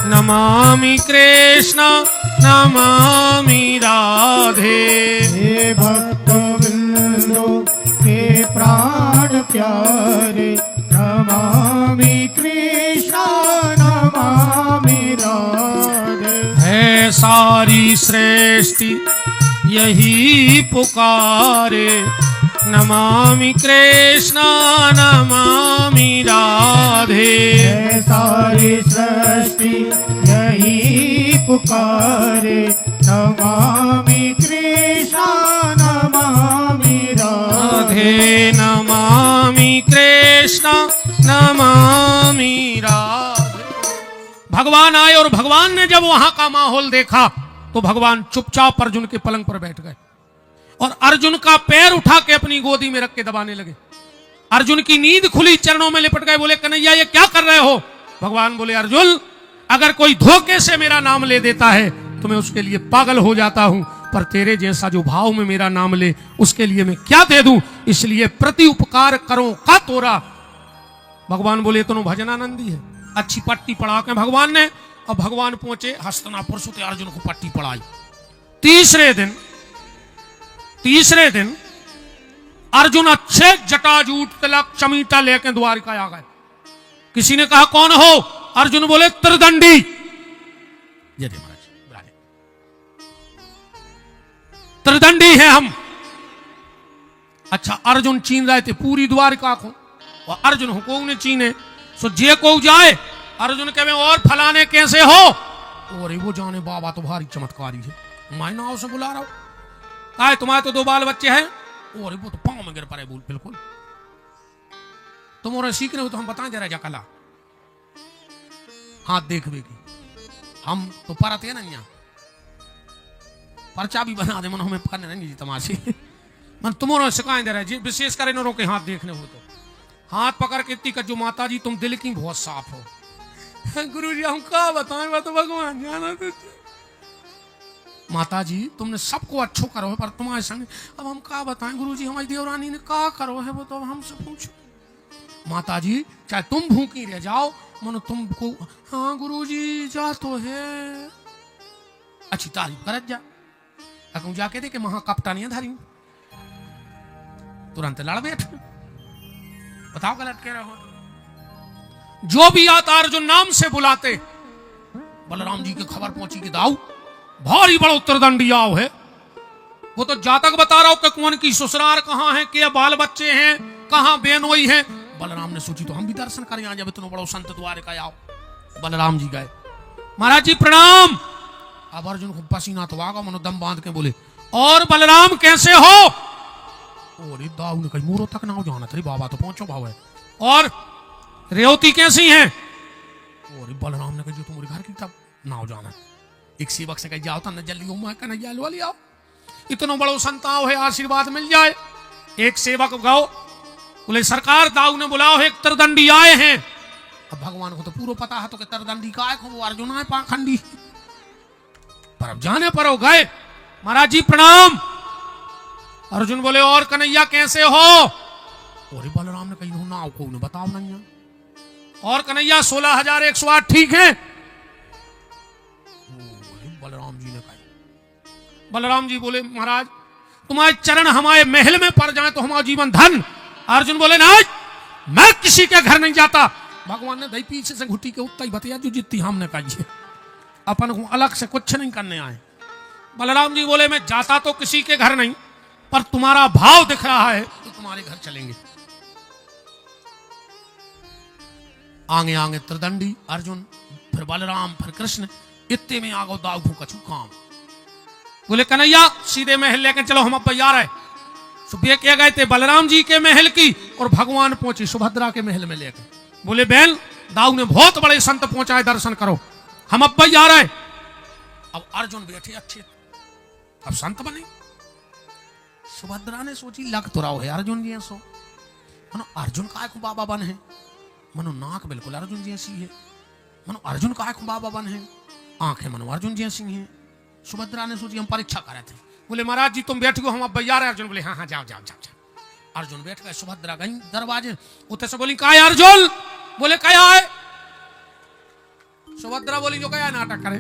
नमामि कृष्ण नमामि राधे। हे भक्त बिंदु के प्राण प्यारे, नमामि कृष्ण नमामि राधे। है सारी सृष्टि यही पुकारे, नमामि कृष्ण नमामि राधे। है सारी सृष्टि यही पुकारे, नमामि कृष्ण नमामि राधे। नमामि कृष्ण नमामि राधे। भगवान आए और भगवान ने जब वहां का माहौल देखा तो भगवान चुपचाप अर्जुन के पलंग पर बैठ गए और अर्जुन का पैर उठा के अपनी गोदी में रख के दबाने लगे। अर्जुन की नींद खुली, चरणों में लिपट गए, बोले कन्हैया ये क्या कर रहे हो? भगवान बोले अर्जुन, अगर कोई धोखे से मेरा नाम ले देता है तो मैं उसके लिए पागल हो जाता हूं, पर तेरे जैसा जो भाव में मेरा नाम ले उसके लिए मैं क्या दे दूं, इसलिए प्रति उपकार करो का तोरा। भगवान बोले तो भजनानंदी है। अच्छी पट्टी पढ़ा के भगवान ने, और भगवान पहुंचे हस्तिनापुर से, अर्जुन को पट्टी पढ़ाई। तीसरे दिन अर्जुन अच्छे जटाजूट तिलक चमीटा लेके द्वारिका आ गए। किसी ने कहा कौन हो? अर्जुन बोले त्रिदंडी। जय महाराज, त्रिदंडी है हम। अच्छा, अर्जुन चीन रहे थे पूरी द्वारिका को, और अर्जुन हुकूम ने चीने सो जे को जाए। अर्जुन कहे और फलाने कैसे हो? और वो जाने बाबा तो भारी चमत्कारी है, मैं नाव से बुला रहा हूं। कहा तुम्हारे तो 2 बाल बच्चे हैं? और वो तो पांव में गिर पड़े, बोल बिल्कुल तुम और सीख रहे हो तो हम बताएं जरा जा कला हाथ देख बेगी हम तो परते ना यहाँ पर्चा भी बना दे मन हमें करने नहीं जी तमाशे मन तुम्हारा सिखाएं दे रहे विशेष कर इन के हाथ देखने हो तो हाथ पकड़ के इतनी जो माता जी तुम दिल की बहुत साफ हो। गुरु जी हम क्या बताएं, मैं तो भगवान जाना तो। माता जी तुमने सबको अच्छो करो है, पर तुम्हारे संग अब हम क्या बताएं गुरु जी, हमारी देवरानी ने क्या करो है वो तो हमसे पूछो। माता जी चाहे तुम भूखी रह जाओ मनो तुमको, हाँ गुरु जी जा तो है, अच्छी तारीफ कर जा। अगर जाके दे के महा कप्तानियां धारी तुरंत लड़ बैठ, बताओ गलत कह रहे हो। जो भी आता अर्जुन नाम से बुलाते, बलराम जी की खबर पहुंची कि दाऊ भारी बड़ा उत्तरदंडी आओ है। वो तो जातक बता रहा हो कि कौन की ससुराल कहाँ है, क्या बाल बच्चे हैं, कहाँ बेनोई है। बलराम ने सोची तो हम भी दर्शन करें यहाँ, जब इतना बड़ा संत द्वारिका आओ। बलराम जी गए, महाराज जी प्रणाम। अब अर्जुन को पसीना तो आगा, मनो दम बांध के बोले और बलराम कैसे हो? और दाऊ ने कही मोरो तक ना हो जाना तेरी बाबा तो पहुंचो भाव है। और रेवती कैसी है? और बलराम ने कहा जो तुम्हारे घर की तब ना हो जाना। एक सेवक से कही जाओ तो न जल्दी उमा कन्हैया वाली आओ, इतना बड़ो संताओ है, आशीर्वाद मिल जाए। एक सेवक गाओ बोले सरकार दाऊ ने बुलाओ है, एक तरदंडी आए हैं। अब भगवान को तो पूरा पता है तो कि तरदंडी का है, वो अर्जुन है पाखंडी, पर अब जाने पर हो गए। महाराज जी प्रणाम। अर्जुन बोले और कन्हैया कैसे हो? और बलराम ने कही ना को ने बताओ नहीं। और कन्हैया 16,108 ठीक है? बलराम जी ने कहा। बलराम जी बोले महाराज तुम्हारे चरण हमारे महल में पड़ जाए तो हमारा जीवन धन। अर्जुन बोले नहीं, मैं किसी के घर नहीं जाता। भगवान ने दही पीछे से घुटी के उत्ता ही बताया जो जितनी हमने कही, अपन को अलग से कुछ नहीं करने आए। बलराम जी बोले मैं जाता तो किसी के घर नहीं, पर तुम्हारा भाव दिख रहा है तो तुम्हारे घर चलेंगे। आगे आगे त्रिदंडी अर्जुन, फिर बलराम, फिर कृष्ण, इतने में आगो दाऊ को कछु काम। बोले कन्हैया सीधे महल लेकर चलो, हम अब तैयार है। सुबह क्या गए थे बलराम जी के महल की, और भगवान पहुंचे सुभद्रा के महल में लेकर। बोले बहन दाऊ ने बहुत बड़े संत पहुंचाए, दर्शन करो, हम अब तैयार है। अब अर्जुन बैठे अच्छे, अब संत बने। सुभद्रा ने सोची लग तो रहा है अर्जुन जी ऐसो, मनो अर्जुन का बाबा बन है, मनो नाक बिल्कुल अर्जुन जैसी है, मनो अर्जुन का बाबा बन है, आंखें मनो अर्जुन जैसी हैं। सुभद्रा ने सोची हम परीक्षा कर रहे थे। बोले महाराज जी तुम बैठ गो, हम अब तैयार है। अर्जुन बोले हाँ हाँ जाओ जाओ जाओ जाओ। अर्जुन बैठ गए, सुभद्रा गई दरवाजे, उतने से बोली क्या है अर्जुन? बोले क्या है? सुभद्रा बोली जो गया नाटक करे,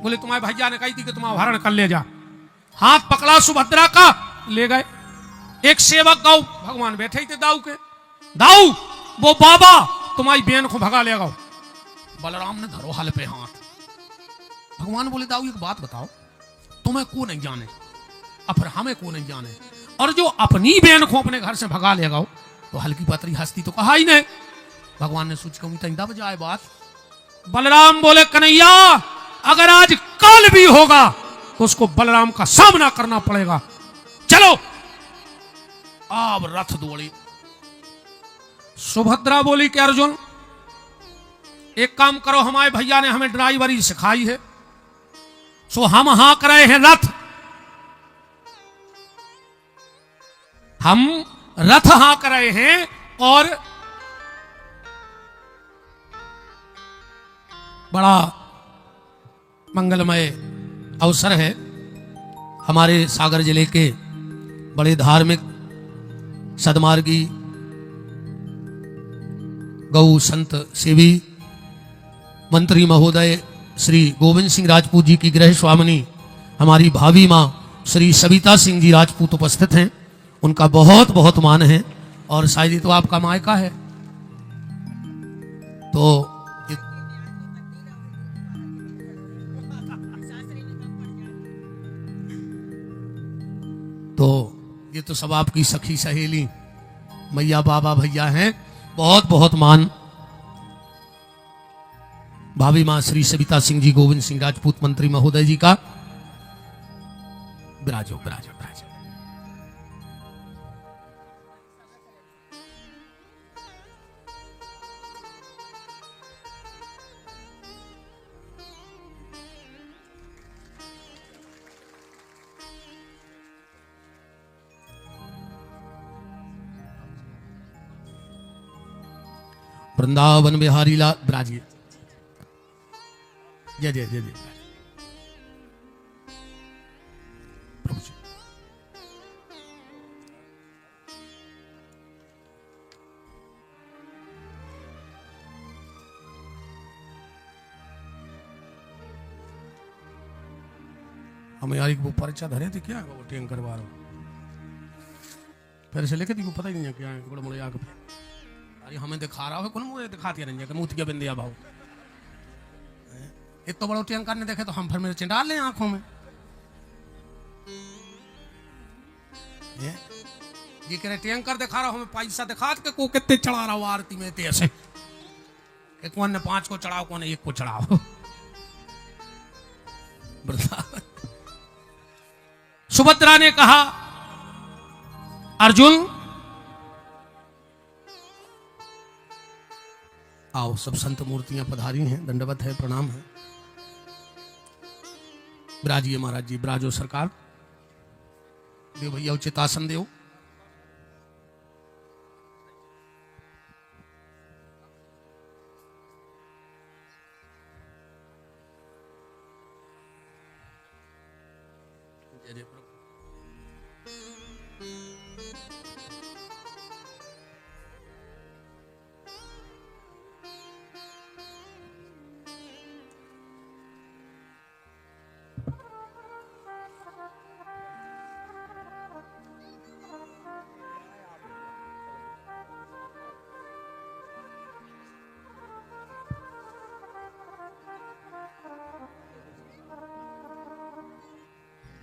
बोले तुम्हारे भैया ने कही थी कि तुम अपहरण कर ले जा। हाथ पकड़ा सुभद्रा का, ले गए। एक सेवक गाऊ, भगवान बैठे ही थे दाऊ के, दाऊ वो बाबा तुम्हारी बहन को भगा ले गाओ। बलराम ने धरो हल पे हाथ। भगवान बोले दाऊ एक बात बताओ, तुम्हें को नहीं जाने और फिर हमें को नहीं जाने, और जो अपनी बहन को अपने घर से भगा ले गाओ तो हल्की पतरी हस्ती तो कहा ही नहीं। भगवान ने सोच के दब जाए बात। बलराम बोले कन्हैया अगर आज कल भी होगा तो उसको बलराम का सामना करना पड़ेगा, चलो। अब रथ दौड़ी। सुभद्रा बोली कि अर्जुन एक काम करो, हमारे भैया ने हमें ड्राइवरी सिखाई है, सो हम हाँक रहे हैं रथ, हम रथ हाँक रहे हैं और बड़ा मंगलमय अवसर है। हमारे सागर जिले के बड़े धार्मिक सदमार्गी गौ संत सेवी मंत्री महोदय श्री गोविंद सिंह राजपूत जी की गृह स्वामिनी हमारी भावी मां श्री सविता सिंह जी राजपूत उपस्थित हैं। उनका बहुत बहुत मान है और शायद ये तो आपका मायका है। तो ये तो सब आपकी सखी सहेली मैया बाबा भैया हैं। बहुत बहुत मान भाभी मां श्री सविता सिंह जी गोविंद सिंह राजपूत मंत्री महोदय जी का। विराजो विराजो विराजो। वृंदावन बिहारी लाल विराजिए। जय जय जय जय प्रभु जी। हमें यार वो पर्चा धरे थे क्या वो टैंकर वालों फिर से लेके थी को पता ही नहीं है क्या है बड़े बड़े आग पे अरे हमें दिखा रहा है कौन मुझे दिखाती रंजा के मुँह बिंदिया भाव एक तो बड़ा टैंकर ने देखे तो हम फिर मेरे चिंडाल ले आंखों में ये कह रहे टैंकर दिखा रहा हूं मैं पैसा दिखा के को कितने चढ़ा रहा हूं आरती में ऐसे एक ने 5 को चढ़ाओ कौन 1 को चढ़ाओ। सुभद्रा ने कहा अर्जुन आओ सब संत मूर्तियां पधारी हैं दंडवत है प्रणाम है। विराजिए महाराज जी विराजो सरकार देव भैया उचित आसन देव। जय जय प्रभु।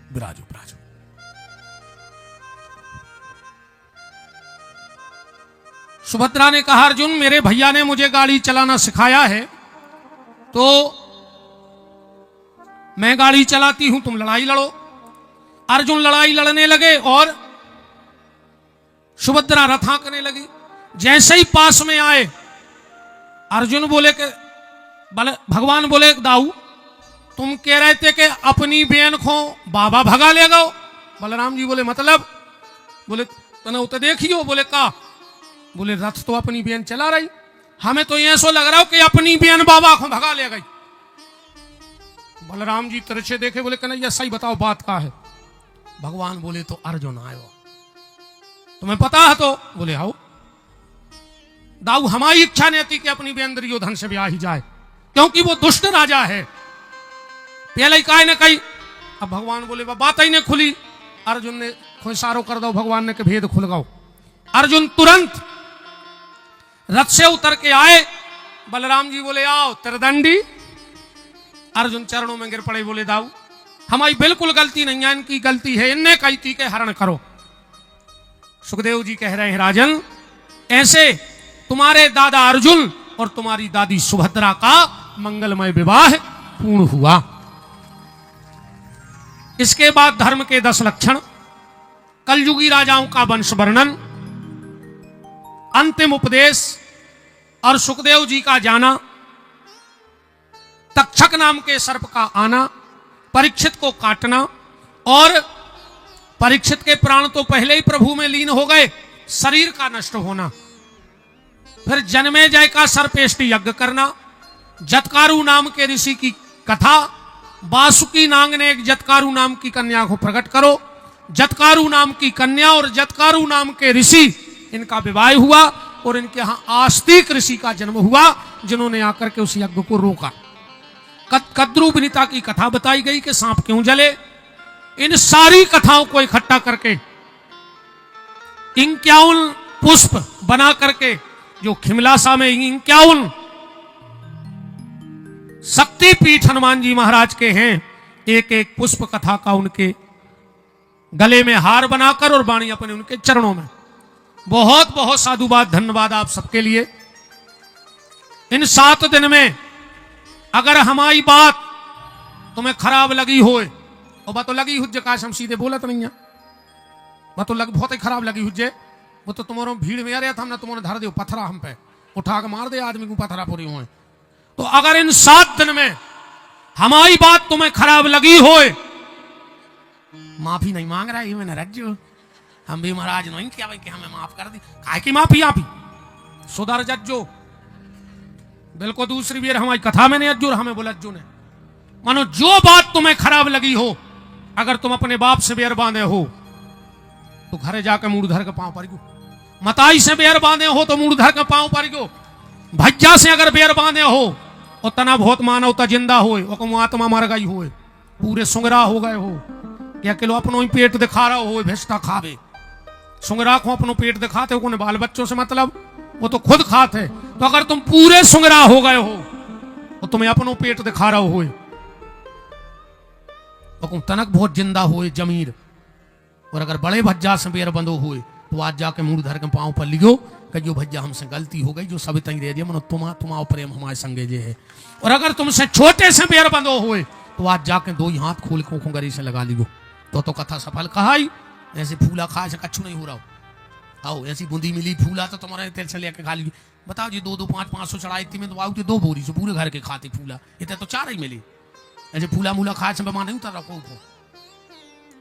विराजो विराजो। सुभद्रा ने कहा अर्जुन मेरे भैया ने मुझे गाड़ी चलाना सिखाया है तो मैं गाड़ी चलाती हूं तुम लड़ाई लड़ो। अर्जुन लड़ाई लड़ने लगे और सुभद्रा रथ हाँकने लगी। जैसे ही पास में आए अर्जुन बोले कि भगवान बोले दाऊ तुम कह रहे थे कि अपनी बहन को बाबा भगा ले गो। बलराम जी बोले मतलब बोले तने उते देखियो बोले का बोले रथ तो अपनी बहन चला रही हमें तो ऐसा लग रहा हो कि अपनी बहन बाबा को भगा ले गई। बलराम जी तिरछे देखे बोले कन्हैया सही बताओ बात का है। भगवान बोले तो अर्जुन आयो तुम्हें पता है तो बोले आओ। दाऊ हमारी इच्छा नहीं थी कि अपनी बहन दुर्योधन से ब्याह ही जाए क्योंकि वो दुष्ट राजा है। पहले ही कहा न कही, अब भगवान बोले बात ही नहीं खुली। अर्जुन ने कोई इशारो कर दो, भगवान ने के भेद खुल गओ। अर्जुन तुरंत रथ से उतर के आए। बलराम जी बोले आओ त्रिदंडी। अर्जुन चरणों में गिर पड़े, बोले दाऊ हमारी बिल्कुल गलती नहीं है, इनकी गलती है, इनने कही थी के हरण करो। सुखदेव जी कह रहे हैं राजन, ऐसे तुम्हारे दादा अर्जुन और तुम्हारी दादी सुभद्रा का मंगलमय विवाह पूर्ण हुआ। इसके बाद धर्म के 10 लक्षण, कलयुगी राजाओं का वंश वर्णन, अंतिम उपदेश और सुखदेव जी का जाना, तक्षक नाम के सर्प का आना, परीक्षित को काटना और परीक्षित के प्राण तो पहले ही प्रभु में लीन हो गए, शरीर का नष्ट होना, फिर जन्मेजय का सर्पेष्टि यज्ञ करना, जतकारु नाम के ऋषि की कथा, बासुकी नाग ने एक जतकारु नाम की कन्या को प्रकट करो, जतकारु नाम की कन्या और जतकारु नाम के ऋषि, इनका विवाह हुआ और इनके यहां आस्तिक ऋषि का जन्म हुआ, जिन्होंने आकर के उस यज्ञ को रोका। कद्रू विनीता की कथा बताई गई कि सांप क्यों जले। इन सारी कथाओं को इकट्ठा करके 51 पुष्प बना करके, जो खिमलासा में 51 शक्तिपीठ हनुमान जी महाराज के हैं, एक एक पुष्प कथा का उनके गले में हार बनाकर और वाणी अपने उनके चरणों में। बहुत बहुत साधुवाद, धन्यवाद आप सबके लिए। इन 7 दिन में अगर हमारी बात तुम्हें खराब लगी हो, और बात तो लगी हुज्जे काश हम सीधे बोलत नहीं है, बात तो बहुत ही खराब लगी हुज्जे, वो तो तुम्हारे भीड़ में आ रहा था, हमने तुम्हारे धर दे पत्थरा हम पे उठा के मार दे आदमी को पत्थरा पूरी हुए। तो अगर इन 7 दिन में हमारी बात तुम्हें खराब लगी हो, माफी नहीं मांग रहा है मैंने रज्जो, हम भी महाराज नहीं किया भाई कि हमें माफ कर दी, काहे की माफी आप ही सुधर जज्जो। बिल्कुल दूसरी बार हमारी कथा में नहीं अज्जू, हमें बोला अज्जू ने, मानो जो बात तुम्हें खराब लगी हो, अगर तुम अपने बाप से बेर बांधे हो तो घरे जाकर मूड धर के पांव पर गो, मताई से बेर बांधे हो तो मूड धर के पांव पर गो, भज्जा से अगर बेर बांधे हो और तना बहुत मानवता जिंदा हो, आत्मा मर गई हो, पूरे सुंगरा हो गए हो, क्या किलो अपनो ही पेट दिखा रहा हो, भेजता खावे सुंगरा को अपनो पेट दिखाते हो, कोने बाल बच्चों से मतलब, वो तो खुद खाते। तो अगर तुम पूरे सुंगरा हो गए हो और तुम्हें अपनो पेट दिखा रहा हो, तो तनक बहुत जिंदा हो जमीर, और अगर बड़े भज्जा से बेर बंदो हुए तो आज जाके मुंह धर के पांव पर लियो कहियो भज्जा हमसे गलती हो गई, जो सब तई दे दिया मनो तुम्हारा प्रेम हमारे संगे जे है। और अगर तुमसे छोटे से बेर बंदो हुए तो आज जाके 2 ही हाथ खोल के गरी से लगा लियो, तो कथा सफल कहाई। ऐसे फूला खाए से कच्छु नहीं हो रहा, आओ ऐसी बूंदी मिली फूला तो तुम्हारे तेल से लेके खा ली। बताओ जी 2-2 500 चढ़ाई थी में तो आओ 2 बोरी से पूरे घर के खाते फूला, इतने तो 4 ही मिली। ऐसे फूला मूला खाए से बेमान नहीं उतर रखो तो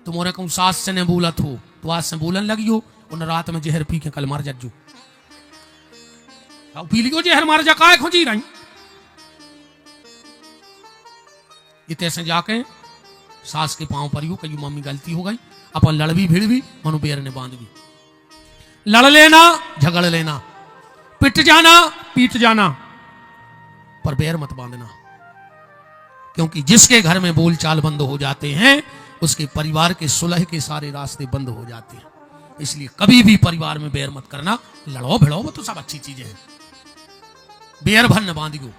तुम्हारे कहूँ सास से ने बोला हो तो आज से बोलन लगी हो, और रात में जहर पी के कल मार जज्जू पी लियो जहर मार जा काय खोजी रही। इतने से जाके सास के पांव पर यू कही मम्मी गलती हो गई, अपन लड़वी भिड़ भी मनु बेर ने बांध भी, लड़ लेना झगड़ लेना, पिट जाना पीट जाना, पर बेर मत बांधना, क्योंकि जिसके घर में बोलचाल बंद हो जाते हैं उसके परिवार के सुलह के सारे रास्ते बंद हो जाते हैं। इसलिए कभी भी परिवार में बेर मत करना, लड़ो भिड़ो वो तो सब अच्छी चीजें हैं, बेर भर न बांधियो,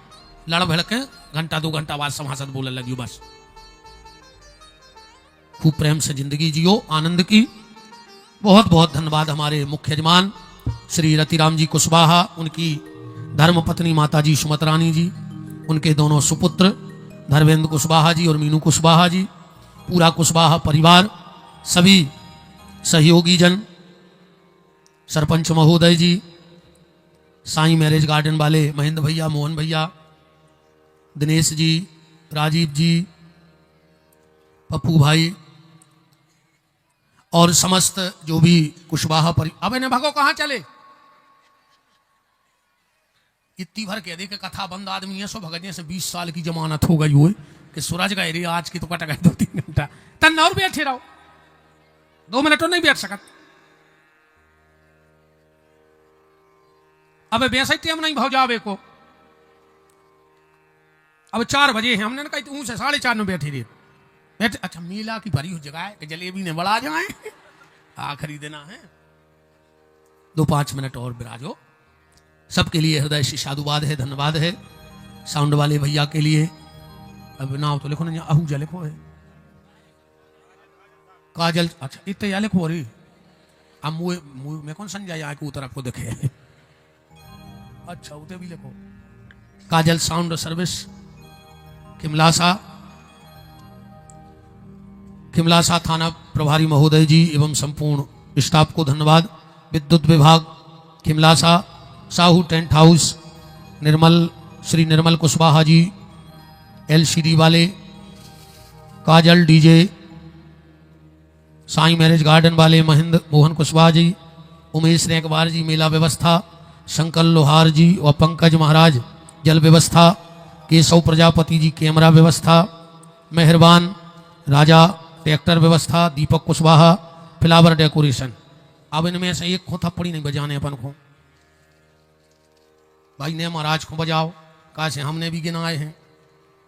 लड़ भिड़ के घंटा 2 घंटा बाद समासद बोलने लगियो, बस खूब प्रेम से जिंदगी जियो आनंद की। बहुत बहुत धन्यवाद हमारे मुख्य यजमान श्री रतिराम जी कुशवाहा, उनकी धर्मपत्नी माता जी सुमतरानी जी, उनके दोनों सुपुत्र धर्मेंद्र कुशवाहा जी और मीनू कुशवाहा जी, पूरा कुशवाहा परिवार, सभी सहयोगी जन, सरपंच महोदय जी, साईं मैरिज गार्डन वाले महेंद्र भैया, मोहन भैया, दिनेश जी, राजीव जी, पप्पू भाई और समस्त जो भी कुशवाहा अब इन्हें भगो कहां चले, इतनी भर कह दे के कथा बंद आदमी है, सो भगने से 20 साल की जमानत हो गई हुई कि सूरज गए रे आज की तो कट गए 2-3 घंटा, तन और बैठे रहो 2 मिनट नहीं बैठ सकत। अब वैसे टाइम नहीं भाव जावे को, अब 4 बजे हैं, हमने कहा तू से 4:30 में बैठी रही बैठे। अच्छा मेला की भरी हो जगह है कि जलेबी ने बड़ा जाए आखिरी देना है। 2-5 मिनट और विराजो। सबके लिए हृदय से साधुवाद है, धन्यवाद है। साउंड वाले भैया के लिए अब नाव तो लिखो ना, आहूजा लिखो है, काजल, अच्छा इतने या लिखो रही। अब मुँह में कौन संजय आए को तरफ को देखे अच्छा उते भी लिखो। काजल साउंड सर्विस खिमलासा थाना प्रभारी महोदय जी एवं संपूर्ण स्टाफ को धन्यवाद। विद्युत विभाग खिमलासा, साहू टेंट हाउस, श्री निर्मल कुशवाहा जी, LCD वाले, काजल DJ, साईं मैरिज गार्डन वाले महेंद्र मोहन कुशवाहा जी, उमेश नेकवार जी मेला व्यवस्था, शंकर लोहार जी और पंकज महाराज जल व्यवस्था, केशव प्रजापति जी कैमरा व्यवस्था, मेहरबान राजा ट्रैक्टर व्यवस्था, दीपक कुशवाहा फ्लावर डेकोरेशन। अब इनमें से एक को थप्पड़ी नहीं बजाने अपन को, भाई ने महाराज को बजाओ, कहा से हमने भी गिनाए हैं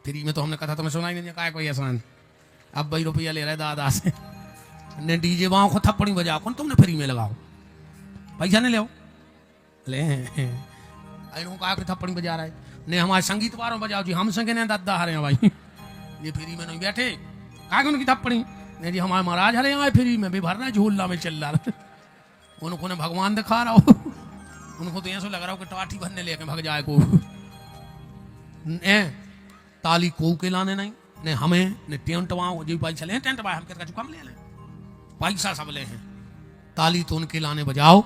फ्री में, तो हमने कहा तुम्हें सुनाई नहीं कहा कोई आसान। अब भाई रुपया ले रहे दादा से ने DJ वाओ को थप्पड़ी बजाओ, कौन तुमने फ्री में लगाओ, पैसा नहीं ले ले कहा कि थप्पड़ी बजा रहा है ने हमारे संगीत वालों बजाओ जी, हम संगे ने दादा हरे हैं भाई ये फ्री में नहीं बैठे, कहा उनकी थप्पड़ी नहीं जी, हमारे महाराज हरे आए फ्री में भी भरना झूलना में चल रहा उनको ने भगवान दिखा रहा हो, उनको तो ऐसा लग रहा हो कि टाठी भरने लेके भग जाए को ताली को के लाने नहीं ने हमें ने टेंट वाओ जी पैसा ले टेंट वाए हम कहते कम ले लें पैसा सब ले हैं, ताली तो उनके लाने बजाओ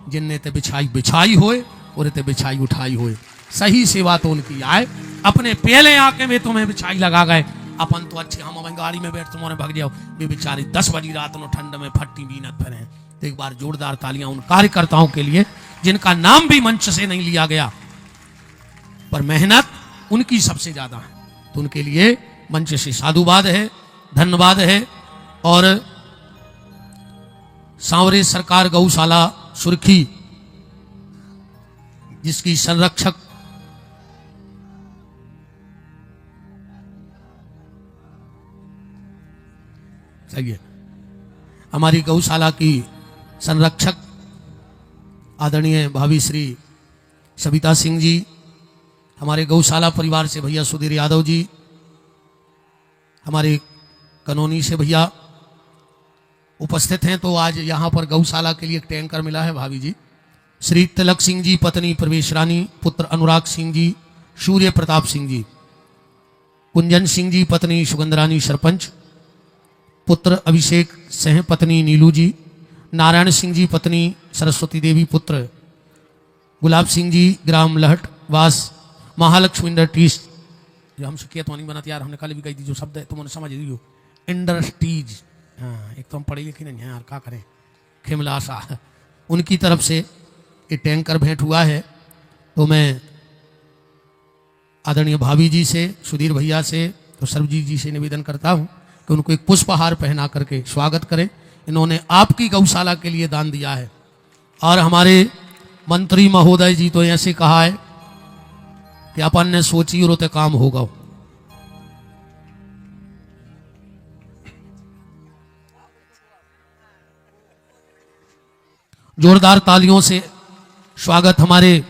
जिनने ते बिछाई होए और ते बिछाई उठाई होए, सही सेवा तो उनकी आए। अपने पहले आके वे तुम्हें बिछाई लगा गए, अपन तो अच्छे हम अपनी गाड़ी में बैठ तुम्हारे भग जाओ, वे बेचारी 10 बजी रात में ठंड में फट्टी बीनत फिरे। तो एक बार जोरदार तालियां उन कार्यकर्ताओं के लिए जिनका नाम भी मंच से नहीं लिया गया, पर मेहनत उनकी सबसे ज्यादा है, तो उनके लिए मंच से साधुवाद है, धन्यवाद है। और सांवरे सरकार गौशाला सुर्खी जिसकी संरक्षक सही है, हमारी गौशाला की संरक्षक आदरणीय भाभी श्री सविता सिंह जी, हमारे गौशाला परिवार से भैया सुधीर यादव जी, हमारे कनौनी से भैया उपस्थित हैं। तो आज यहाँ पर गौशाला के लिए एक टैंकर मिला है भाभी जी, श्री तिलक सिंह जी पत्नी प्रवेश रानी, पुत्र अनुराग सिंह जी, सूर्य प्रताप सिंह जी, कुंजन सिंह जी पत्नी सुगंधरानी सरपंच, पुत्र अभिषेक सह पत्नी नीलू जी, नारायण सिंह जी पत्नी सरस्वती देवी, पुत्र गुलाब सिंह जी ग्राम लहट वास, महालक्ष्मी इंडस्ट्रीज जो हमसे किया तो नहीं बनाती यार, हमने कल भी कही थी जो शब्द है तुम समझ रही हो, इंडस्ट्रीज, हाँ एक तो हम पढ़े लिखे नहीं यार क्या करें, खिमलासा, उनकी तरफ से ये टैंकर भेंट हुआ है। तो मैं आदरणीय भाभी जी से, सुधीर भैया से, तो सर्वजीत जी से निवेदन करता हूँ कि उनको एक पुष्पहार पहना करके स्वागत करें। इन्होंने आपकी गौशाला के लिए दान दिया है। और हमारे मंत्री महोदय जी तो ऐसे कहा है कि अपन ने सोची और काम होगा। जोरदार तालियों से स्वागत हमारे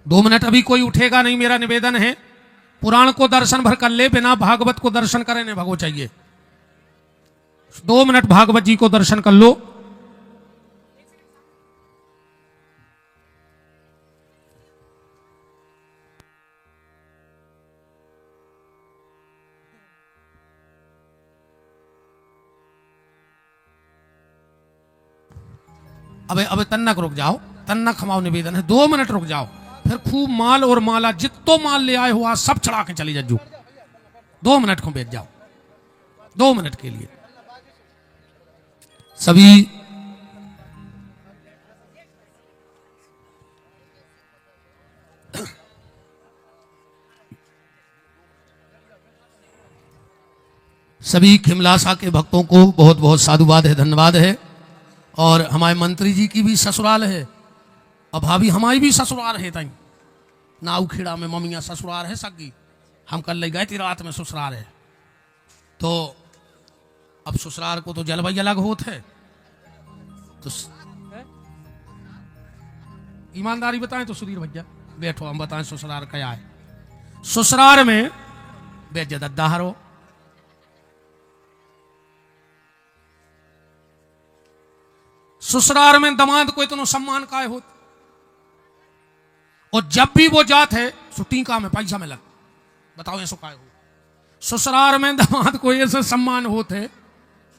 दो मिनट अभी कोई उठेगा नहीं, मेरा निवेदन है। पुराण को दर्शन भर कर ले, बिना भागवत को दर्शन करे नहीं भगो चाहिए। 2 मिनट भागवत जी को दर्शन कर लो। अबे तन्नक रुक जाओ, तन्नक खमाओ, निवेदन है 2 मिनट रुक जाओ, फिर खूब माल और माला जितो माल ले आए हो आज सब चढ़ा के चली जाओ। 2 मिनट को बैठ जाओ, 2 मिनट के लिए सभी सभी खिमलासा के भक्तों को बहुत बहुत साधुवाद है, धन्यवाद है। और हमारे मंत्री जी की भी ससुराल है और भाभी हमारी भी ससुराल है। तई नाउखेड़ा में मम्मियाँ ससुराल है सगी। हम कल ले गए थी रात में ससुराल है। तो अब ससुराल को तो जलवाई अलग होते है। तो ईमानदारी बताएं तो सुधीर भैया बैठो, हम बताएं ससुराल क्या है। ससुराल में बेजदद्दा हरो, ससुराल में दामाद को इतना सम्मान काय होत, और जब भी वो जात है टीका में पैसा मिला। बताओ ऐसा काय हो। ससुराल में दामाद को ऐसे सम्मान होते है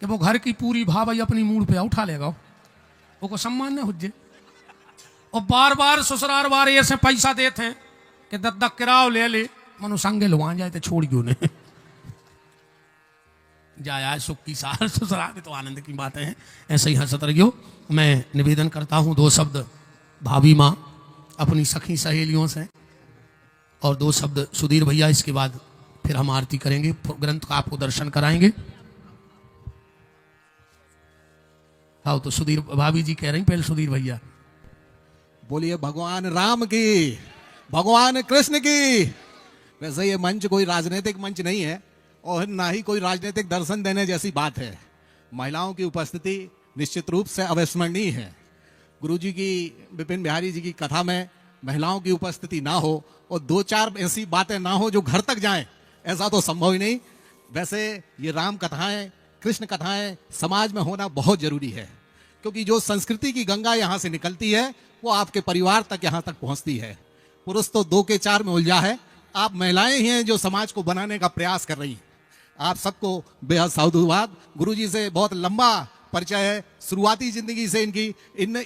कि वो घर की पूरी भाई अपनी मूड पे उठा लेगा, वो को सम्मान न हुज्जे। और बार बार ससुराल बार ऐसे पैसा देते हैं कि दद्दा किराओ ले ले, मनु संगे लुआ जाए तो छोड़ क्यों नहीं जाया सुख की सार ससुराल में तो आनंद की बातें हैं। ऐसे ही हंसत रहियो। मैं निवेदन करता हूँ 2 शब्द भाभी माँ अपनी सखी सहेलियों से और 2 शब्द सुधीर भैया, इसके बाद फिर हम आरती करेंगे, ग्रंथ का आपको दर्शन कराएंगे। आओ तो सुधीर भाभी जी कह रही, पहले सुधीर भैया। बोलिए भगवान राम की, भगवान कृष्ण की। वैसे ये मंच कोई राजनीतिक मंच नहीं है और ना ही कोई राजनीतिक दर्शन देने जैसी बात है। महिलाओं की उपस्थिति निश्चित रूप से अविस्मरणीय है। गुरुजी की, विपिन बिहारी जी की कथा में महिलाओं की उपस्थिति ना हो और 2-4 ऐसी बातें ना हो जो घर तक जाएं, ऐसा तो संभव ही नहीं। वैसे ये राम कथाएं, कृष्ण कथाएं समाज में होना बहुत जरूरी है, क्योंकि जो संस्कृति की गंगा यहाँ से निकलती है वो आपके परिवार तक यहाँ तक पहुँचती है। पुरुष तो 2 के 4 में उलझा है, आप महिलाएं ही हैं जो समाज को बनाने का प्रयास कर रही हैं। आप सबको बेहद साधुवाद। गुरुजी से बहुत लंबा परिचय है, शुरुआती जिंदगी से इनकी।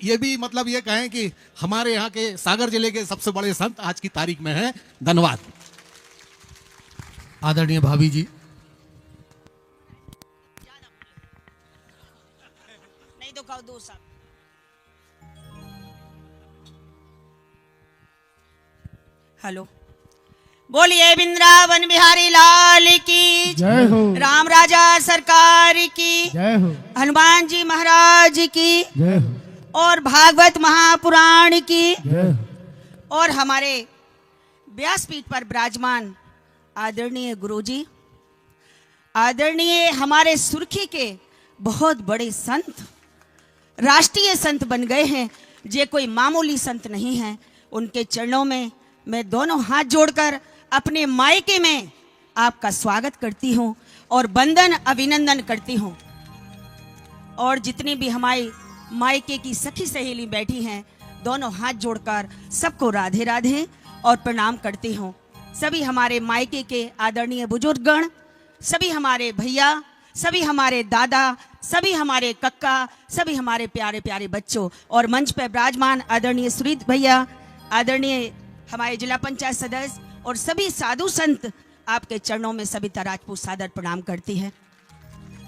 ये भी मतलब ये कहें कि हमारे यहाँ के सागर जिले के सबसे बड़े संत आज की तारीख में हैं। धन्यवाद। आदरणीय भाभी जी। नहीं तो कहो 2 साल। हेलो, बोलिए वृंदावन बिहारी लाल की जय हो, राम राजा सरकार की जय हो, हनुमान जी महाराज की जय हो, और भागवत महापुराण की जय हो। और हमारे व्यासपीठ पर विराजमान आदरणीय गुरुजी, आदरणीय हमारे सुर्खी के बहुत बड़े संत, राष्ट्रीय संत बन गए हैं। ये कोई मामूली संत नहीं है। उनके चरणों में मैं दोनों हाथ जोड़कर अपने मायके में आपका स्वागत करती हूँ और वंदन अभिनंदन करती हूँ। और जितनी भी हमारी मायके की सखी सहेली बैठी हैं, दोनों हाथ जोड़कर सबको राधे राधे और प्रणाम करती हूँ। सभी हमारे मायके के आदरणीय बुजुर्गगण, सभी हमारे भैया, सभी हमारे दादा, सभी हमारे कक्का, सभी हमारे प्यारे प्यारे बच्चों और मंच पर विराजमान आदरणीय सुरीत भैया, आदरणीय हमारे जिला पंचायत सदस्य और सभी साधु संत, आपके चरणों में सविता राजपूत सादर प्रणाम करती है।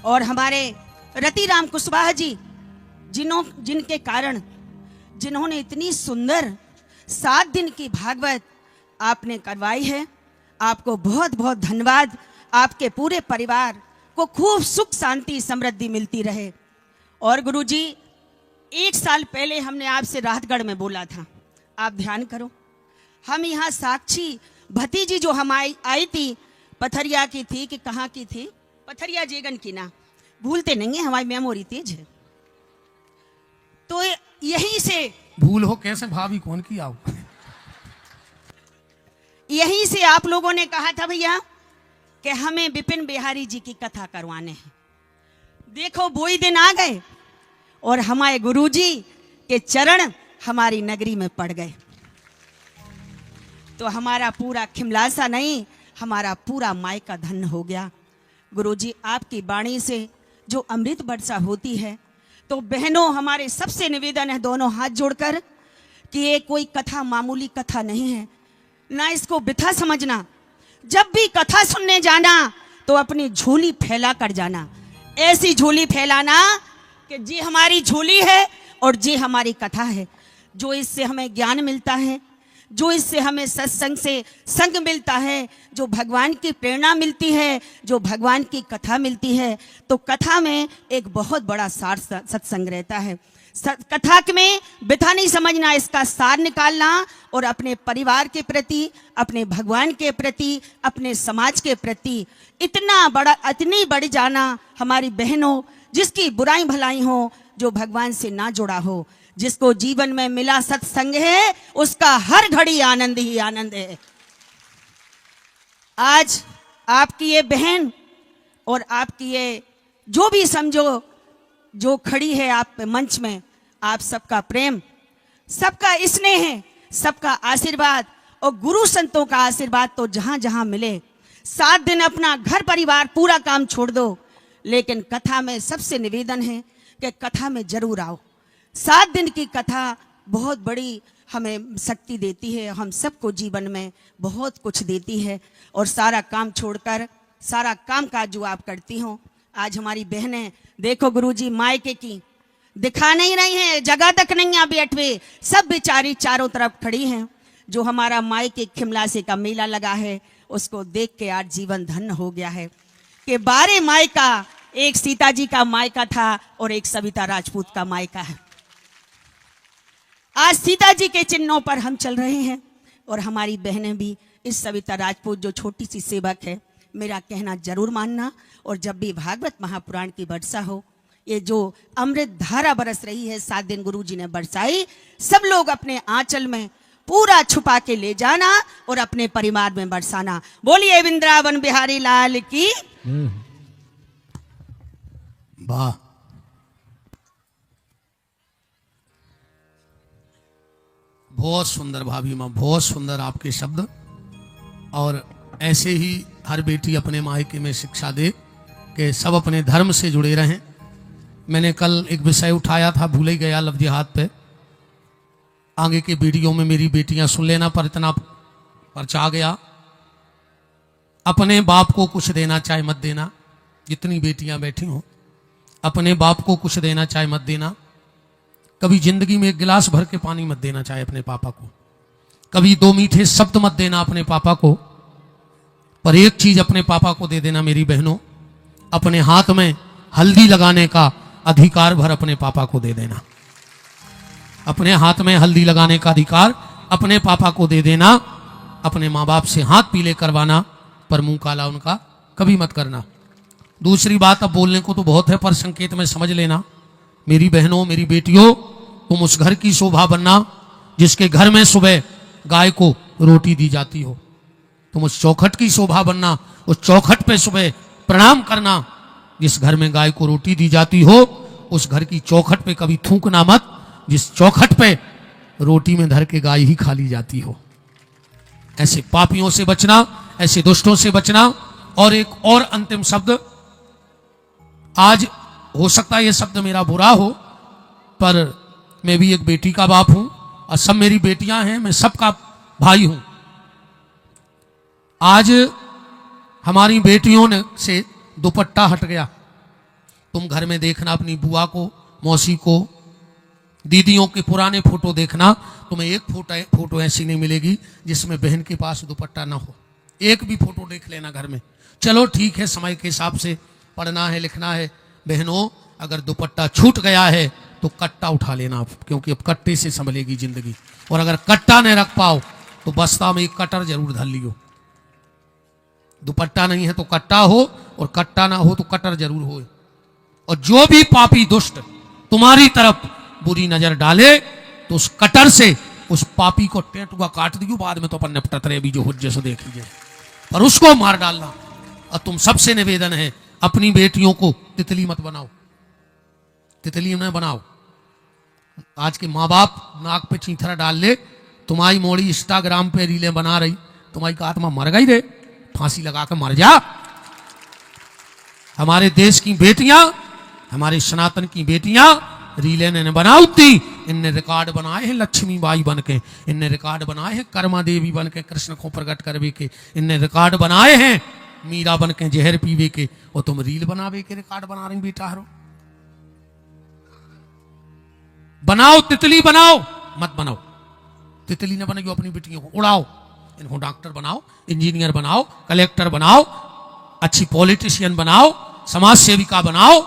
और हमारे रतिराम कुशवाहा जी, जिनके कारण, जिन्होंने इतनी सुंदर 7 दिन की भागवत आपने करवाई है, आपको बहुत बहुत धन्यवाद। आपके पूरे परिवार को खूब सुख शांति समृद्धि मिलती रहे। और गुरुजी, 1 साल पहले हमने आपसे राहतगढ़ में बोला था, आप ध्यान करो। हम यहाँ साक्षी भतीजी जो हमारी आई थी, पथरिया की थी कि कहाँ की थी, पथरिया जेगन की ना, भूलते नहीं है, हमारी मेमोरी तेज है। तो यहीं से भूल हो कैसे भाभी कौन की आओ। यहीं से आप लोगों ने कहा था भैया कि हमें विपिन बिहारी जी की कथा करवाने हैं। देखो वही दिन आ गए और हमारे गुरुजी के चरण हमारी नगरी में पड़ गए। तो हमारा पूरा खिमलासा नहीं, हमारा पूरा मायका धन हो गया। गुरुजी, आपकी वाणी से जो अमृत वर्षा होती है, तो बहनों हमारे सबसे निवेदन है, दोनों हाथ जोड़कर, कि ये कोई कथा मामूली कथा नहीं है, ना इसको बिथा समझना। जब भी कथा सुनने जाना तो अपनी झोली फैला कर जाना, ऐसी झोली फैलाना कि जी हमारी झोली है और जी हमारी कथा है। जो इससे हमें ज्ञान मिलता है, जो इससे हमें सत्संग से संग मिलता है, जो भगवान की प्रेरणा मिलती है, जो भगवान की कथा मिलती है, तो कथा में एक बहुत बड़ा सार सत्संग रहता है। कथा में बिथा नहीं समझना, इसका सार निकालना और अपने परिवार के प्रति, अपने भगवान के प्रति, अपने समाज के प्रति इतनी बड़ी जाना हमारी बहनों, जिसकी बुराई भलाई हो, जो भगवान से ना जुड़ा हो, जिसको जीवन में मिला सत्संग है, उसका हर घड़ी आनंद ही आनंद है। आज आपकी ये बहन और आपकी ये जो भी समझो जो खड़ी है आप मंच में, आप सबका प्रेम, सबका स्नेह, सबका आशीर्वाद और गुरु संतों का आशीर्वाद तो जहां जहां मिले। 7 दिन अपना घर परिवार पूरा काम छोड़ दो, लेकिन कथा में सबसे निवेदन है कि कथा में जरूर आओ। 7 दिन की कथा बहुत बड़ी हमें शक्ति देती है, हम सबको जीवन में बहुत कुछ देती है। और सारा काम छोड़कर सारा काम काज जो आप करती हो, आज हमारी बहनें देखो गुरुजी मायके की दिखा नहीं रही हैं, जगह तक नहीं आप बैठे, सब बेचारी चारों तरफ खड़ी हैं। जो हमारा मायके खिमलासे का मेला लगा है, उसको देख के आज जीवन धन्य हो गया है कि 12 मायका, एक सीता जी का मायका था और एक सविता राजपूत का मायका है। आज सीता जी के चिन्हों पर हम चल रहे हैं और हमारी बहनें भी इस सविता राजपूत जो छोटी सी सेवक है, मेरा कहना जरूर मानना। और जब भी भागवत महापुराण की वर्षा हो, ये जो अमृत धारा बरस रही है 7 दिन गुरु जी ने बरसाई, सब लोग अपने आंचल में पूरा छुपा के ले जाना और अपने परिवार में बरसाना। बोलिए वृंदावन बिहारी लाल की। वाह, बहुत सुंदर भाभी माँ, बहुत सुंदर आपके शब्द। और ऐसे ही हर बेटी अपने मायके में शिक्षा दे कि सब अपने धर्म से जुड़े रहें। मैंने कल एक विषय उठाया था, भूल ही गया लफ्ज़ हाथ पे, आगे के वीडियो में मेरी बेटियां सुन लेना, पर इतना परचा गया। अपने बाप को कुछ देना चाहे मत देना, जितनी बेटियां बैठी हों, अपने बाप को कुछ देना चाहे मत देना। कभी जिंदगी में 1 गिलास भर के पानी मत देना चाहे अपने पापा को, कभी 2 मीठे शब्द मत देना अपने पापा को, पर एक चीज अपने पापा को दे देना मेरी बहनों, अपने हाथ में हल्दी लगाने का अधिकार भर अपने पापा को दे देना। अपने हाथ में हल्दी लगाने का अधिकार अपने पापा को दे देना। अपने माँ बाप से हाथ पीले करवाना, पर मुंह काला उनका कभी मत करना। दूसरी बात, अब बोलने को तो बहुत है, पर संकेत में समझ लेना मेरी बहनों, मेरी बेटियों, तुम उस घर की शोभा बनना जिसके घर में सुबह गाय को रोटी दी जाती हो। तुम उस चौखट की शोभा बनना, उस चौखट पे सुबह प्रणाम करना जिस घर में गाय को रोटी दी जाती हो। उस घर की चौखट पे कभी थूकना मत जिस चौखट पे रोटी में धर के गाय ही खा ली जाती हो। ऐसे पापियों से बचना, ऐसे दुष्टों से बचना। और एक और अंतिम शब्द, आज हो सकता है ये शब्द मेरा बुरा हो, पर मैं भी एक बेटी का बाप हूं और सब मेरी बेटियां हैं, मैं सबका भाई हूं। आज हमारी बेटियों ने से दुपट्टा हट गया। तुम घर में देखना अपनी बुआ को, मौसी को, दीदियों के पुराने फोटो देखना, तुम्हें एक फोटो ऐसी नहीं मिलेगी जिसमें बहन के पास दुपट्टा ना हो। एक भी फोटो देख लेना घर में। चलो ठीक है, समय के हिसाब से पढ़ना है, लिखना है। बहनों, अगर दुपट्टा छूट गया है तो कट्टा उठा लेना आप, क्योंकि अब कट्टे से संभलेगी जिंदगी। और अगर कट्टा नहीं रख पाओ तो बस्ता में एक कटर जरूर धर लियो। दुपट्टा नहीं है तो कट्टा हो, और कट्टा ना हो तो कटर जरूर हो। और जो भी पापी दुष्ट तुम्हारी तरफ बुरी नजर डाले तो उस कटर से उस पापी को टेटुआ काट दियो, बाद में तो अपन निपटत रहे भी जो हुज्जे से देख लीजिए, पर उसको मार डालना। और तुम सबसे निवेदन है, अपनी बेटियों को तितली मत बनाओ, तितली न बनाओ। आज के माँ बाप नाक पे चीथरा डाल ले, तुम्हारी मोड़ी इंस्टाग्राम पे रीलें बना रही, तुम्हारी का आत्मा मर गई रे, फांसी लगा कर मर जा। हमारे देश की बेटियां, हमारे सनातन की बेटियां रीलें ने बनाऊती, इनने रिकॉर्ड बनाए हैं लक्ष्मी बाई बन के, इनने रिकॉर्ड बनाए हैं कर्मा देवी बन के कृष्ण को प्रकट करवे के, इनने रिकॉर्ड बनाए हैं मीरा बन के जहर पीवे के, और तुम रील बनावे के रिकॉर्ड बना रही बेटा हरो। बनाओ, तितली बनाओ, मत बनाओ। तितली ने बनाई अपनी बेटियों को, उड़ाओ, इनको डॉक्टर बनाओ, इंजीनियर बनाओ, कलेक्टर बनाओ, अच्छी पॉलिटिशियन बनाओ, समाज सेविका बनाओ,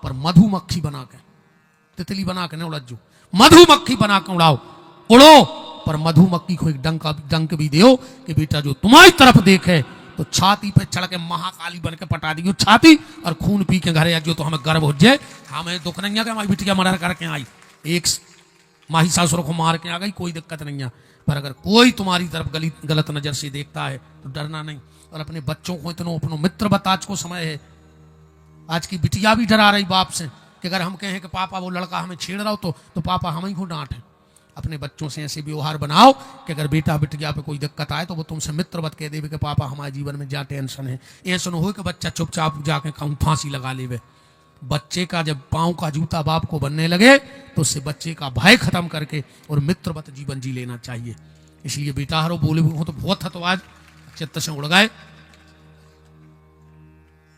पर मधुमक्खी बना के, तितली बना के न उड़ो, मधुमक्खी बना के उड़ाओ, उड़ो, पर मधुमक्खी को एक डंक भी दो कि बेटा जो तुम्हारी तरफ देखे तो छाती पे चढ़ के महाकाली बन के पटा दी छाती और खून पी के घरे आ जो, तो हमें गर्व हो जाए, हमें दुख नहीं है कि हमारी बिटिया मर्डर करके आई, एक माही सासुर को मार के आ गई, कोई दिक्कत नहीं है। पर अगर कोई तुम्हारी तरफ गलत नजर से देखता है तो डरना नहीं। और अपने बच्चों को इतना अपनो मित्र बता, आज को समय है, आज की बिटिया भी डरा रही बाप से कि अगर हम कहें कि पापा वो लड़का हमें छेड़ रहा हो तो पापा हम ही को डांटे। अपने बच्चों से ऐसे व्यवहार बनाओ कि अगर बेटा बिटिया पे कोई दिक्कत आए तो वो तुमसे मित्र बत कह देवे कि पापा हमारे जीवन में क्या टेंशन है। ऐसा हो कि बच्चा चुपचाप जाके कहूँ फांसी लगा लेवे। बच्चे का जब पांव का जूता बाप को बनने लगे तो उससे बच्चे का भय खत्म करके और मित्रवत जीवन जी लेना चाहिए। इसलिए बेटा हरो बोले हो तो बहुत था, तो आज चित्त से उड़ गए।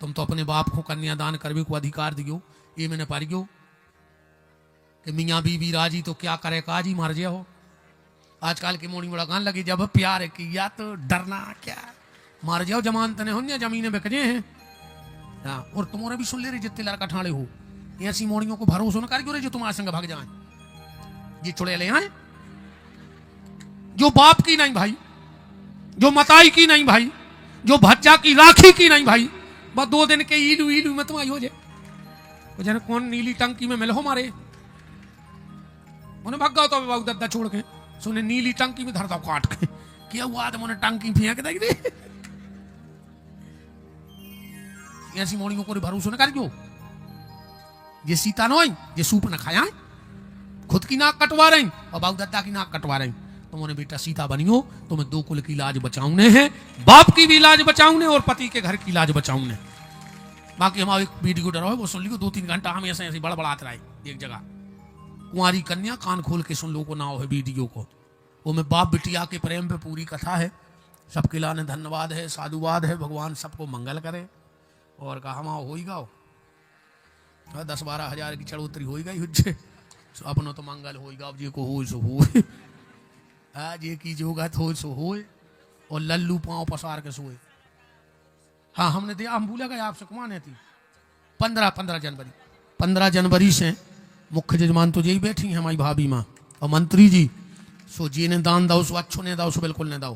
तुम तो अपने बाप को कन्यादान करने को अधिकार दियो, ये मैंने पारियो कि मियाँ बीबी राजी तो क्या करे काजी मर जाओ। आजकल के मोड़ी बड़ा गान लगे जब प्यार किया तो डरना क्या, मर जाओ जमानत ने हो, जमीने बिक जाए हैं। और तुम्हारे भी सुन ले रहे जितने लड़का ठाणे हो, ऐसी मोड़ियों को भरोसा न कर जो तुम्हारे संग भाग जाए, ये चुड़े ले आए जो बाप की नहीं भाई, जो मताई की नहीं भाई, जो भज्जा की राखी की नहीं भाई, बस 2 दिन के ईलू ईलू में तुम आई हो जाए। जन कौन नीली टंकी में मिलो मारे उन्हें भाग गया तो बाबू दद्दा छोड़ के सुने नीली टंकी में धरता काट के क्या हुआ तो मैंने टंकी फेंक दे। ऐसी मोड़ियों को भरोसा न करियो, ये सीता नो ये सूप न खाया, खुद की नाक कटवा रही और बाबू दद्दा की नाक कटवा रही। तुमने बेटा सीता बनियो, तुम्हें 2 कुल की लाज बचाऊने हैं, बाप की भी लाज बचाऊने और पति के घर की लाज बचाऊने। बाकी हमारे वीडियो डरो वो सुन लियो 2-3 घंटा हम ऐसे ऐसे बड़बड़ाते रहे एक जगह। कुंवारी कन्या कान खोल के सुन लो को ना हो वीडियो को, वो में बाप बिटिया के प्रेम पे पूरी कथा है। सबके लाने धन्यवाद है, साधुवाद है, भगवान सबको मंगल करे। और कहा हम हो ही गाओ 10-12 हजार की चढ़ोतरी हो गई हुज्जे, अपनो तो मंगल हो गाओ, जे को हो सो हो, आज ये की जोगत हो सो हो, और लल्लू पांव पसार के सोए। हाँ हमने दिया, हम भूला गए आपसे कुमाने थी 15 जनवरी से मुख्य जजमान तो यही बैठी है हमारी भाभी माँ और मंत्री जी। सो जी ने दान दाओ, सो अच्छो ने दाओ, सो बिल्कुल ने दाओ,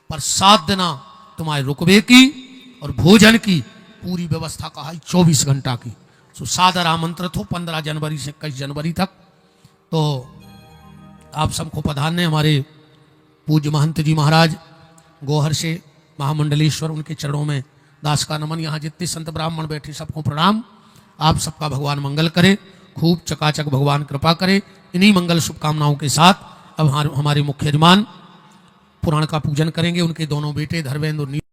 पर 7 दिन तुम्हारे रुकबे की और भोजन की पूरी व्यवस्था कहा 24 घंटा की। सो सादर आमंत्रित हो 15 जनवरी से 21 जनवरी तक। तो आप सबको पधारने हमारे पूज्य महंत जी महाराज गोहर से महामंडलेश्वर, उनके चरणों में दास का नमन। यहाँ जितने संत ब्राह्मण बैठे सबको प्रणाम। आप सबका भगवान मंगल करे, खूब चकाचक भगवान कृपा करे। इन्हीं मंगल शुभकामनाओं के साथ अब हमारे मुख्य यजमान पुराण का पूजन करेंगे। उनके दोनों बेटे धर्मेंद्र और